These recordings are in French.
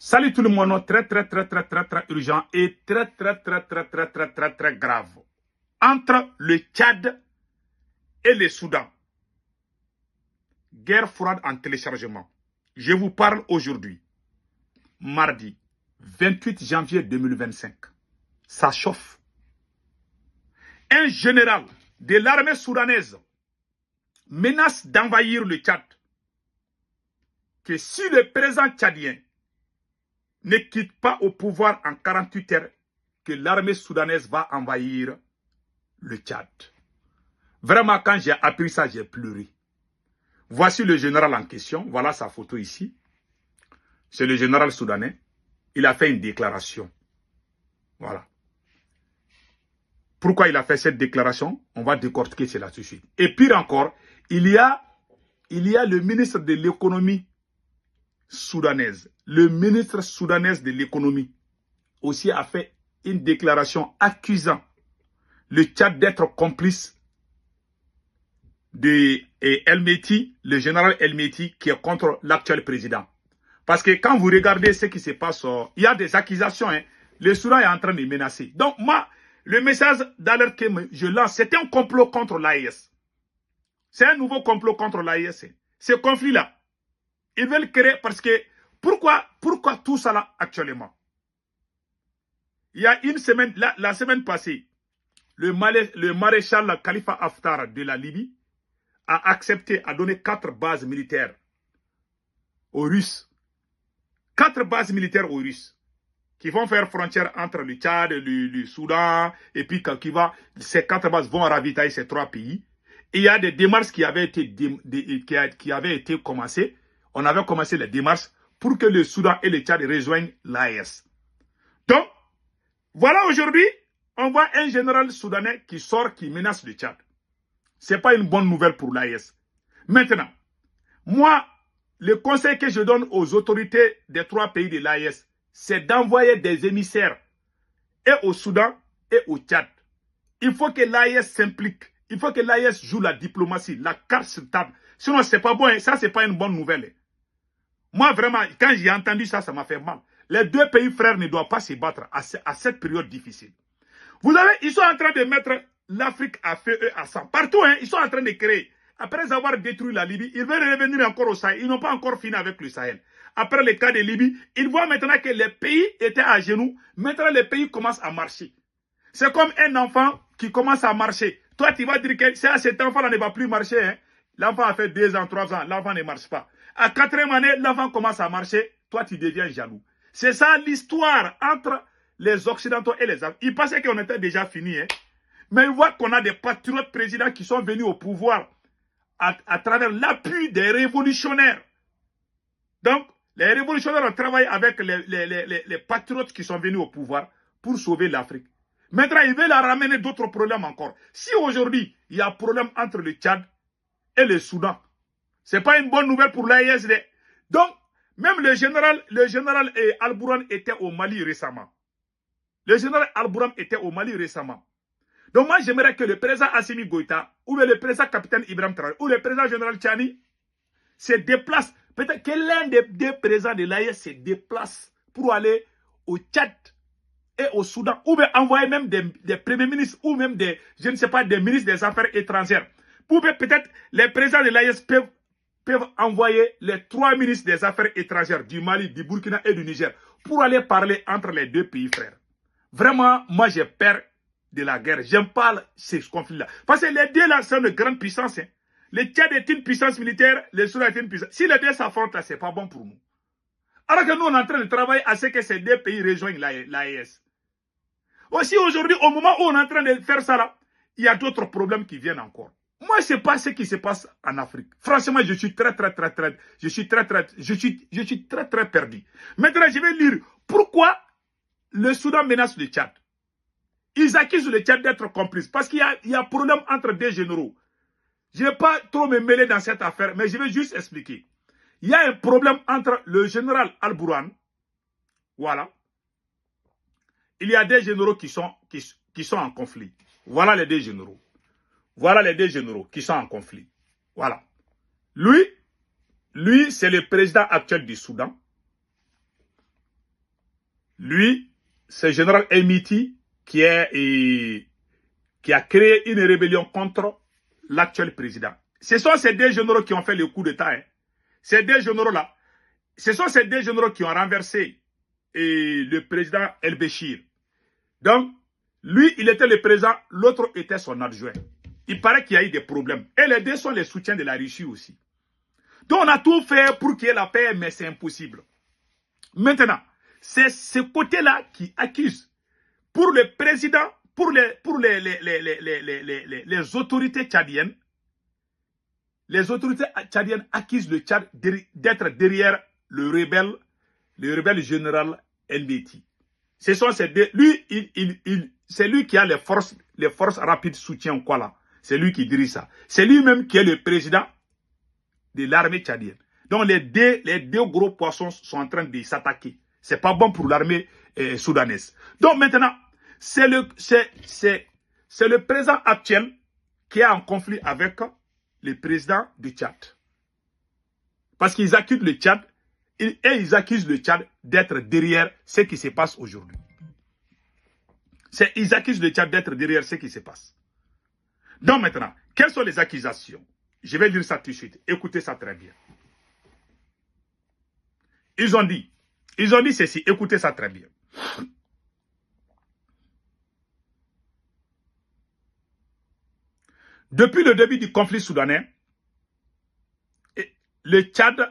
Salut tout le monde, très urgent et très grave. Entre le Tchad et le Soudan, guerre froide en téléchargement. Je vous parle aujourd'hui, mardi 28 janvier 2025. Ça chauffe. Un général de l'armée soudanaise menace d'envahir le Tchad. Que si le président tchadien ne quitte pas au pouvoir en 48 heures, que l'armée soudanaise va envahir le Tchad. Vraiment, quand j'ai appris ça, j'ai pleuré. Voici le général en question. Voilà sa photo ici. C'est le général soudanais. Il a fait une déclaration. Voilà. Pourquoi il a fait cette déclaration? On va décortiquer cela tout de suite. Et pire encore, il y a le ministre de l'économie soudanaise. Le ministre soudanaise de l'économie aussi a fait une déclaration accusant le Tchad d'être complice de El-Mehdi, le général El-Mehdi, qui est contre l'actuel président. Parce que quand vous regardez ce qui se passe, il y a des accusations. Hein, le Soudan est en train de menacer. Donc moi, le message d'alerte que je lance, c'est un complot contre l'AES. C'est un nouveau complot contre l'AES. Ce conflit-là, ils veulent créer parce que pourquoi tout ça là actuellement? Il y a une semaine, la semaine passée, le maréchal Khalifa Haftar de la Libye a accepté à donner 4 bases militaires aux Russes. 4 bases militaires aux Russes qui vont faire frontière entre le Tchad, le Soudan, et puis ces 4 bases vont ravitailler ces 3 pays. Et il y a des démarches qui avaient été commencées. On avait commencé les démarches pour que le Soudan et le Tchad rejoignent l'AES. Donc, voilà aujourd'hui, on voit un général soudanais qui sort, qui menace le Tchad. Ce n'est pas une bonne nouvelle pour l'AES. Maintenant, moi, le conseil que je donne aux autorités des 3 pays de l'AES, c'est d'envoyer des émissaires et au Soudan et au Tchad. Il faut que l'AES s'implique. Il faut que l'AES joue la diplomatie, la carte sur table. Sinon, ce n'est pas bon. Hein. Ça, ce n'est pas une bonne nouvelle. Moi, vraiment, quand j'ai entendu ça, ça m'a fait mal. Les 2 pays frères ne doivent pas se battre à cette période difficile. Vous savez, ils sont en train de mettre l'Afrique à feu et à sang. Partout, hein, ils sont en train de créer. Après avoir détruit la Libye, ils veulent revenir encore au Sahel. Ils n'ont pas encore fini avec le Sahel. Après le cas de Libye, ils voient maintenant que les pays étaient à genoux. Maintenant, les pays commencent à marcher. C'est comme un enfant qui commence à marcher. Toi, tu vas dire que cet enfant-là ne va plus marcher. Hein. L'enfant a fait 2 ans, 3 ans. L'enfant ne marche pas. À 4e année, l'enfant commence à marcher. Toi, tu deviens jaloux. C'est ça l'histoire entre les Occidentaux et les Africains. Ils pensaient qu'on était déjà fini. Hein. Mais ils voient qu'on a des patriotes présidents qui sont venus au pouvoir à travers l'appui des révolutionnaires. Donc, les révolutionnaires ont travaillé avec les patriotes qui sont venus au pouvoir pour sauver l'Afrique. Maintenant, ils veulent ramener d'autres problèmes encore. Si aujourd'hui, il y a un problème entre le Tchad et le Soudan, ce n'est pas une bonne nouvelle pour l'AESD. Donc, même le général Al-Bourhan était au Mali récemment. Le général Al-Bourhan était au Mali récemment. Donc moi, j'aimerais que le président Assimi Goïta, ou le président capitaine Ibrahim Traoré, ou le président général Tchani se déplace. Peut-être que l'un des 2 présidents de l'AES se déplace pour aller au Tchad et au Soudan, ou bien envoyer même des premiers ministres, ou même je ne sais pas, des ministres des Affaires étrangères. Ou bien peut-être les présidents de l'AES peuvent envoyer les 3 ministres des Affaires étrangères du Mali, du Burkina et du Niger pour aller parler entre les 2 pays frères. Vraiment, moi j'ai peur de la guerre. J'aime pas ces conflits-là. Parce que les 2 là sont de grandes puissances. Hein. Le Tchad est une puissance militaire, le Soudan est une puissance. Si les 2 s'affrontent là, ce n'est pas bon pour nous. Alors que nous, on est en train de travailler à ce que ces 2 pays rejoignent l'AES. Aussi aujourd'hui, au moment où on est en train de faire ça là, il y a d'autres problèmes qui viennent encore. Moi, je ne sais pas ce qui se passe en Afrique. Franchement, je suis très perdu. Maintenant, je vais lire pourquoi le Soudan menace le Tchad. Ils accusent le Tchad d'être complice parce qu'il y a problème entre 2 généraux. Je ne vais pas trop me mêler dans cette affaire, mais je vais juste expliquer. Il y a un problème entre le général Al-Bourhan, voilà. Il y a des généraux qui sont en conflit. Voilà les 2 généraux. Voilà les 2 généraux qui sont en conflit. Voilà. Lui, c'est le président actuel du Soudan. Lui, c'est le général Elmiti qui a créé une rébellion contre l'actuel président. Ce sont ces deux généraux qui ont fait le coup d'État. Hein. Ces deux généraux-là, ce sont ces deux généraux qui ont renversé le président El-Béchir. Donc, lui, il était le président, l'autre était son adjoint. Il paraît qu'il y a eu des problèmes. Et les deux sont les soutiens de la Russie aussi. Donc, on a tout fait pour qu'il y ait la paix, mais c'est impossible. Maintenant, c'est ce côté-là qui accuse. Pour le président, pour les autorités tchadiennes, les autorités tchadiennes accusent le Tchad d'être derrière le rebelle général El-Béti. Ce sont ces deux. Lui, c'est lui qui a les forces rapides soutien quoi là. C'est lui qui dirige ça. C'est lui-même qui est le président de l'armée tchadienne. Donc les deux gros poissons sont en train de s'attaquer. C'est pas bon pour l'armée soudanaise. Donc maintenant, c'est le président actuel qui est en conflit avec le président du Tchad. Parce qu'ils accusent le Tchad et ils accusent le Tchad d'être derrière ce qui se passe aujourd'hui. Ils accusent le Tchad d'être derrière ce qui se passe. Donc maintenant, quelles sont les accusations? Je vais dire ça tout de suite. Écoutez ça très bien. Ils ont dit ceci. Écoutez ça très bien. Depuis le début du conflit soudanais, le Tchad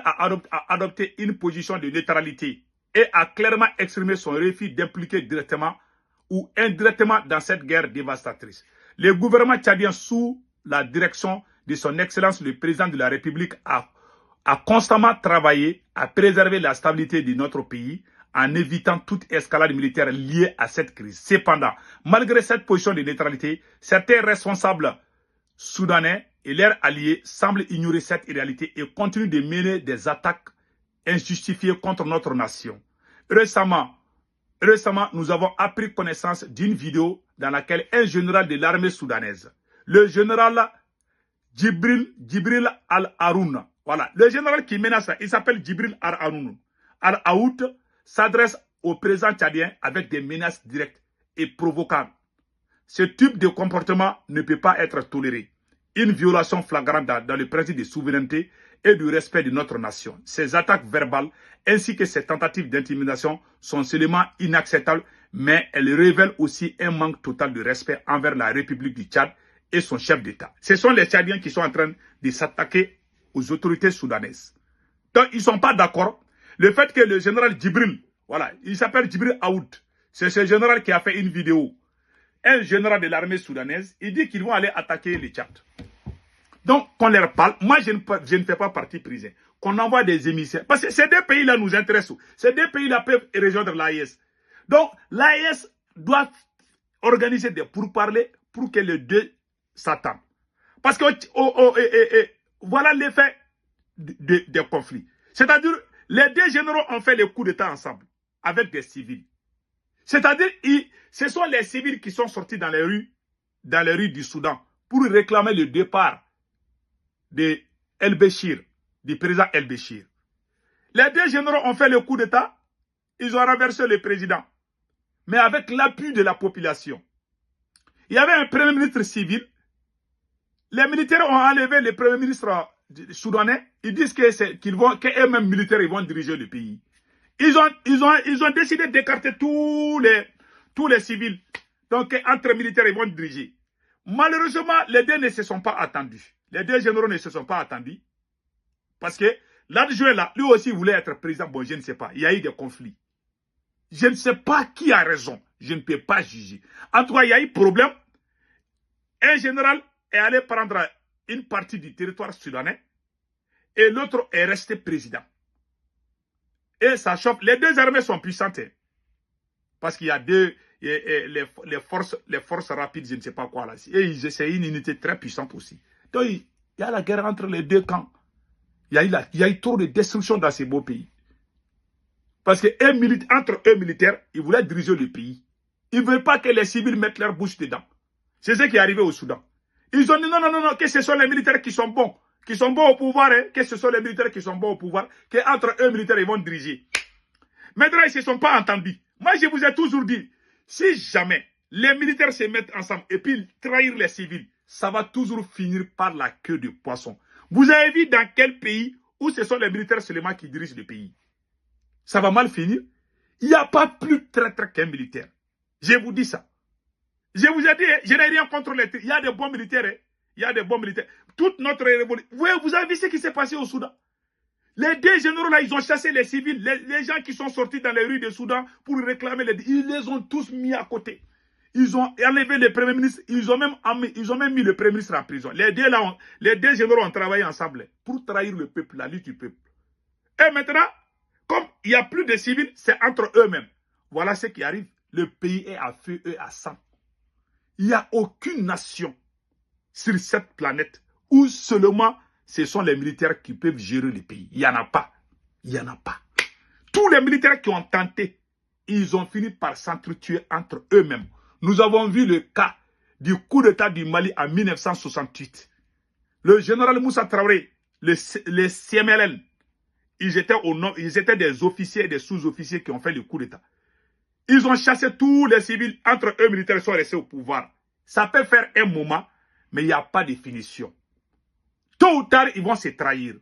a adopté une position de neutralité et a clairement exprimé son refus d'impliquer directement ou indirectement dans cette guerre dévastatrice. Le gouvernement tchadien, sous la direction de son Excellence le Président de la République, a constamment travaillé à préserver la stabilité de notre pays en évitant toute escalade militaire liée à cette crise. Cependant, malgré cette position de neutralité, certains responsables soudanais et leurs alliés semblent ignorer cette réalité et continuent de mener des attaques injustifiées contre notre nation. Récemment, nous avons appris connaissance d'une vidéo dans laquelle un général de l'armée soudanaise, le général Djibril Al-Haroun, voilà, le général qui menace, il s'appelle Djibril Al-Haroun, Al-Haout, s'adresse au président tchadien avec des menaces directes et provocantes. Ce type de comportement ne peut pas être toléré. Une violation flagrante dans le principe de souveraineté et du respect de notre nation. Ces attaques verbales ainsi que ces tentatives d'intimidation sont seulement inacceptables, mais elles révèlent aussi un manque total de respect envers la République du Tchad et son chef d'État. Ce sont les Tchadiens qui sont en train de s'attaquer aux autorités soudanaises. Donc, ils ne sont pas d'accord. Le fait que le général Djibril, voilà, il s'appelle Djibril Aoud, c'est ce général qui a fait une vidéo. Un général de l'armée soudanaise, il dit qu'ils vont aller attaquer le Tchad. Donc, qu'on leur parle, moi je ne fais pas partie prise, qu'on envoie des émissaires. Parce que ces deux pays-là nous intéressent. Ces deux pays-là peuvent rejoindre l'AES. Donc, l'AES doit organiser des pourparlers pour que les deux s'attendent. Parce que voilà l'effet des conflits. C'est-à-dire, les deux généraux ont fait le coup d'État ensemble, avec des civils. C'est-à-dire, ce sont les civils qui sont sortis dans les rues du Soudan pour réclamer le départ de El-Béchir, du président El-Béchir. Les deux généraux ont fait le coup d'État, ils ont renversé le président, mais avec l'appui de la population. Il y avait un premier ministre civil, les militaires ont enlevé le premier ministre soudanais, ils disent qu'eux-mêmes militaires ils vont diriger le pays. Ils ont décidé d'écarter tous les civils. Donc, entre militaires, ils vont diriger. Malheureusement, les deux ne se sont pas attendus. Les deux généraux ne se sont pas attendus. Parce que l'adjoint là, lui aussi voulait être président. Bon, je ne sais pas. Il y a eu des conflits. Je ne sais pas qui a raison. Je ne peux pas juger. En tout cas, il y a eu problème. Un général est allé prendre une partie du territoire soudanais et l'autre est resté président. Et ça chauffe. Les deux armées sont puissantes. Parce qu'il y a les forces rapides, je ne sais pas quoi là. Et c'est une unité très puissante aussi. Donc, il y a la guerre entre les deux camps. Il y a eu trop de destruction dans ces beaux pays. Parce que entre eux militaires, ils voulaient diriger le pays. Ils ne veulent pas que les civils mettent leur bouche dedans. C'est ce qui est arrivé au Soudan. Ils ont dit non, que ce sont les militaires qui sont bons au pouvoir, hein, que ce sont les militaires qui sont bons au pouvoir, qu'entre eux militaires, ils vont diriger. Maintenant, ils ne se sont pas entendus. Moi, je vous ai toujours dit, si jamais les militaires se mettent ensemble et puis trahir les civils, ça va toujours finir par la queue de poisson. Vous avez vu dans quel pays où ce sont les militaires seulement qui dirigent le pays? Ça va mal finir. Il n'y a pas plus traître qu'un militaire. Je vous dis ça. Je vous ai dit, je n'ai rien contre les... Il y a des bons militaires. Il y a des bons militaires. Toute notre révolution... Vous avez vu ce qui s'est passé au Soudan? Les deux généraux là, ils ont chassé les civils. Les gens qui sont sortis dans les rues du Soudan pour réclamer ils les ont tous mis à côté. Ils ont enlevé le Premier ministre. Ils ont même mis le Premier ministre en prison. Les deux généraux ont travaillé ensemble pour trahir le peuple, la lutte du peuple. Et maintenant, comme il n'y a plus de civils, c'est entre eux-mêmes. Voilà ce qui arrive. Le pays est à feu et à sang. Il n'y a aucune nation sur cette planète où seulement ce sont les militaires qui peuvent gérer le pays. Il n'y en a pas. Il n'y en a pas. Tous les militaires qui ont tenté, ils ont fini par s'entretuer entre eux-mêmes. Nous avons vu le cas du coup d'État du Mali en 1968. Le général Moussa Traoré, les CMLN, ils étaient des officiers et des sous-officiers qui ont fait le coup d'État. Ils ont chassé tous les civils, entre eux militaires sont restés au pouvoir. Ça peut faire un moment, mais il n'y a pas de finition. Tôt ou tard, ils vont se trahir.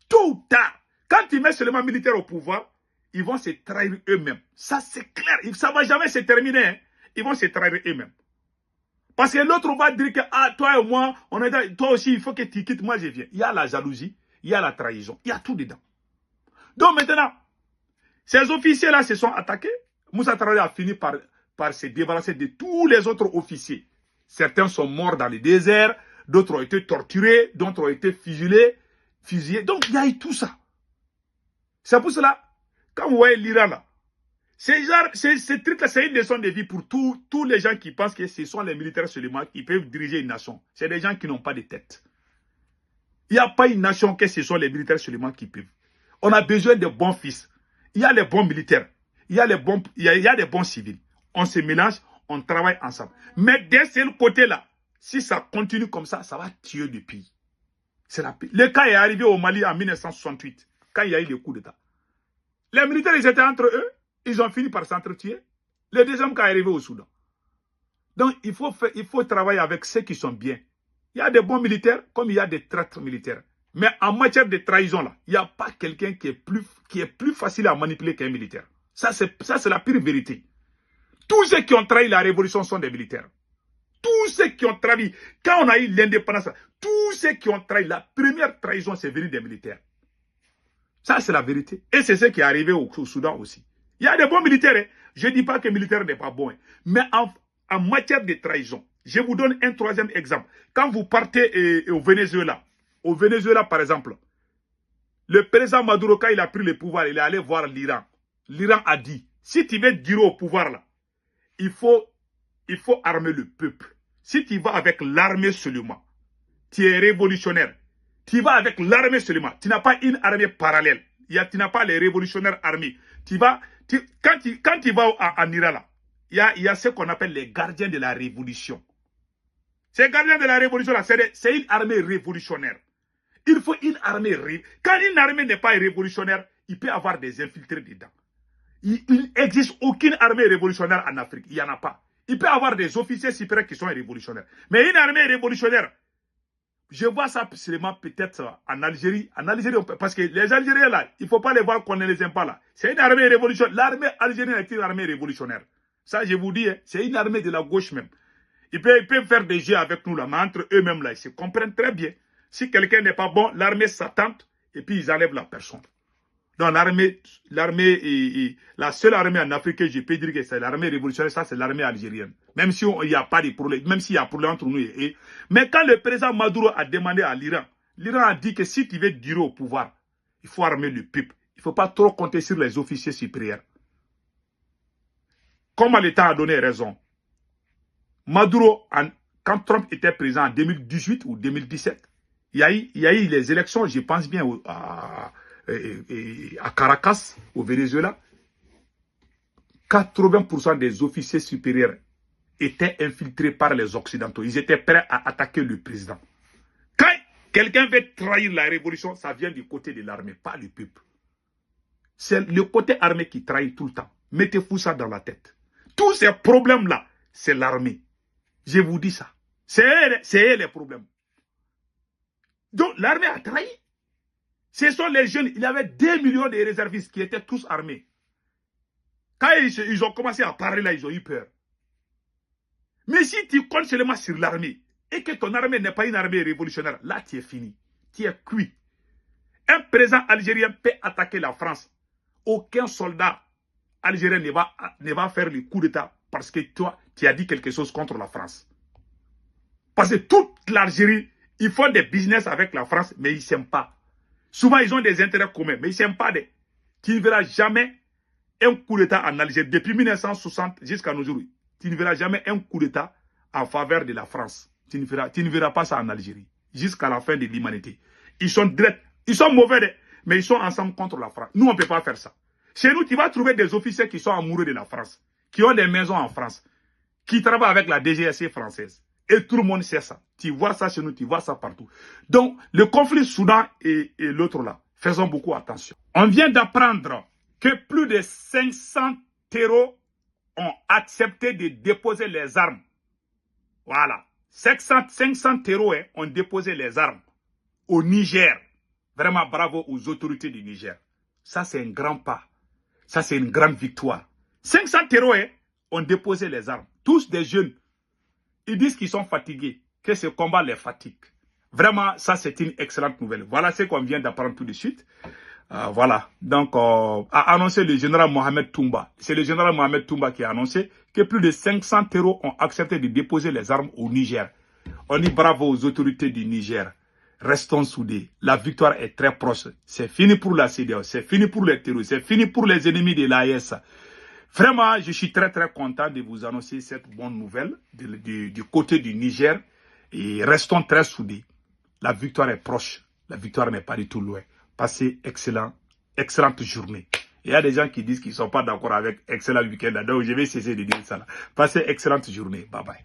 Tôt ou tard, quand ils mettent seulement militaires au pouvoir, ils vont se trahir eux-mêmes. Ça, c'est clair. Ça ne va jamais se terminer. Hein. Ils vont se trahir eux-mêmes. Parce que l'autre va dire que toi et moi, toi aussi, il faut que tu quittes. Moi, je viens. Il y a la jalousie, il y a la trahison, il y a tout dedans. Donc maintenant, ces officiers-là se sont attaqués. Moussa Traoré a fini par se débarrasser de tous les autres officiers. Certains sont morts dans le désert, d'autres ont été torturés, d'autres ont été fusillés. Donc, il y a eu tout ça. C'est pour cela, quand vous voyez l'Iran là, ces trucs-là, c'est une leçon de vie pour tous les gens qui pensent que ce sont les militaires seulement qui peuvent diriger une nation. C'est des gens qui n'ont pas de tête. Il n'y a pas une nation que ce sont les militaires seulement qui peuvent. On a besoin de bons fils. Il y a les bons militaires. Il y a des bons civils. On se mélange, on travaille ensemble. Mais d'un seul côté là, si ça continue comme ça, ça va tuer le pays. Le cas est arrivé au Mali en 1968, quand il y a eu le coup d'État. Les militaires, ils étaient entre eux, ils ont fini par s'entretuer. Le deuxième cas est arrivé au Soudan. Donc, il faut travailler avec ceux qui sont bien. Il y a des bons militaires, comme il y a des traîtres militaires. Mais en matière de trahison, là, il n'y a pas quelqu'un qui est plus facile à manipuler qu'un militaire. Ça, c'est la pire vérité. Tous ceux qui ont trahi la révolution sont des militaires. Tous ceux qui ont trahi, quand on a eu l'indépendance, tous ceux qui ont trahi, la première trahison, c'est venu des militaires. Ça, c'est la vérité. Et c'est ce qui est arrivé au Soudan aussi. Il y a des bons militaires. Hein. Je ne dis pas que le militaire n'est pas bon. Hein. Mais en matière de trahison, je vous donne un troisième exemple. Quand vous partez au Venezuela, par exemple, le président Maduro, quand il a pris le pouvoir, il est allé voir l'Iran. L'Iran a dit, si tu veux durer au pouvoir, là, il faut armer le peuple. Si tu vas avec l'armée seulement, tu es révolutionnaire. Tu vas avec l'armée seulement. Tu n'as pas une armée parallèle. Tu n'as pas les révolutionnaires armés. Quand tu vas en Iran, là, il y a ce qu'on appelle les gardiens de la révolution. Ces gardiens de la révolution, là, c'est une armée révolutionnaire. Il faut une armée. Quand une armée n'est pas révolutionnaire, il peut y avoir des infiltrés dedans. Il n'existe aucune armée révolutionnaire en Afrique. Il n'y en a pas. Il peut y avoir des officiers supérieurs qui sont révolutionnaires. Mais une armée révolutionnaire, je vois ça seulement peut-être en Algérie. En Algérie, parce que les Algériens là, il ne faut pas les voir qu'on ne les aime pas là. C'est une armée révolutionnaire. L'armée algérienne est une armée révolutionnaire. Ça, je vous dis, hein, c'est une armée de la gauche même. Ils peuvent faire des jeux avec nous là, mais entre eux-mêmes là, ils se comprennent très bien. Si quelqu'un n'est pas bon, l'armée s'attente et puis ils enlèvent la personne. Donc la seule armée en Afrique que je peux dire que c'est l'armée révolutionnaire, ça c'est l'armée algérienne. Même si il n'y a pas de problème, même s'il y a problème entre nous. Mais quand le président Maduro a demandé à l'Iran, l'Iran a dit que si tu veux durer au pouvoir, il faut armer le peuple. Il ne faut pas trop compter sur les officiers supérieurs. Comment l'État a donné raison? Maduro, quand Trump était président en 2018 ou 2017, il y a eu les élections, je pense bien, à Caracas, au Venezuela. 80% des officiers supérieurs étaient infiltrés par les Occidentaux. Ils étaient prêts à attaquer le président. Quand quelqu'un veut trahir la révolution, ça vient du côté de l'armée, pas du peuple. C'est le côté armé qui trahit tout le temps. Mettez-vous ça dans la tête. Tous ces problèmes-là, c'est l'armée. Je vous dis ça. C'est eux les problèmes. Donc, l'armée a trahi. Ce sont les jeunes. Il y avait 2 millions de réservistes qui étaient tous armés. Quand ils ont commencé à parler là, ils ont eu peur. Mais si tu comptes seulement sur l'armée, et que ton armée n'est pas une armée révolutionnaire, là, tu es fini. Tu es cuit. Un président algérien peut attaquer la France. Aucun soldat algérien ne va faire le coup d'État parce que toi, tu as dit quelque chose contre la France. Parce que toute l'Algérie, ils font des business avec la France, mais ils ne s'aiment pas. Souvent, ils ont des intérêts communs, mais ils ne s'aiment pas. Tu ne verras jamais un coup d'État en Algérie. Depuis 1960 jusqu'à nos jours, tu ne verras jamais un coup d'État en faveur de la France. Tu ne verras pas ça en Algérie. Jusqu'à la fin de l'humanité. Ils sont directs. Ils sont mauvais, mais ils sont ensemble contre la France. Nous, on ne peut pas faire ça. Chez nous, tu vas trouver des officiers qui sont amoureux de la France, qui ont des maisons en France, qui travaillent avec la DGSE française. Et tout le monde sait ça. Tu vois ça chez nous, tu vois ça partout. Donc, le conflit Soudan et l'autre là, faisons beaucoup attention. On vient d'apprendre que plus de 500 terreaux ont accepté de déposer les armes. Voilà. 500 terreaux ont déposé les armes au Niger. Vraiment bravo aux autorités du Niger. Ça, c'est un grand pas. Ça, c'est une grande victoire. 500 terreaux ont déposé les armes. Tous des jeunes. Ils disent qu'ils sont fatigués, que ce combat les fatigue. Vraiment, ça, c'est une excellente nouvelle. Voilà ce qu'on vient d'apprendre tout de suite. Voilà. Donc, a annoncé le général Mohamed Toumba. C'est le général Mohamed Toumba qui a annoncé que plus de 500 terreaux ont accepté de déposer les armes au Niger. On dit bravo aux autorités du Niger. Restons soudés. La victoire est très proche. C'est fini pour la CEDEAO. C'est fini pour les terroristes. C'est fini pour les ennemis de l'AES. Vraiment, je suis très très content de vous annoncer cette bonne nouvelle du côté du Niger. Et restons très soudés. La victoire est proche. La victoire n'est pas du tout loin. Passez excellente journée. Il y a des gens qui disent qu'ils ne sont pas d'accord avec excellent week-end. Donc je vais cesser de dire ça. Passez excellente journée. Bye bye.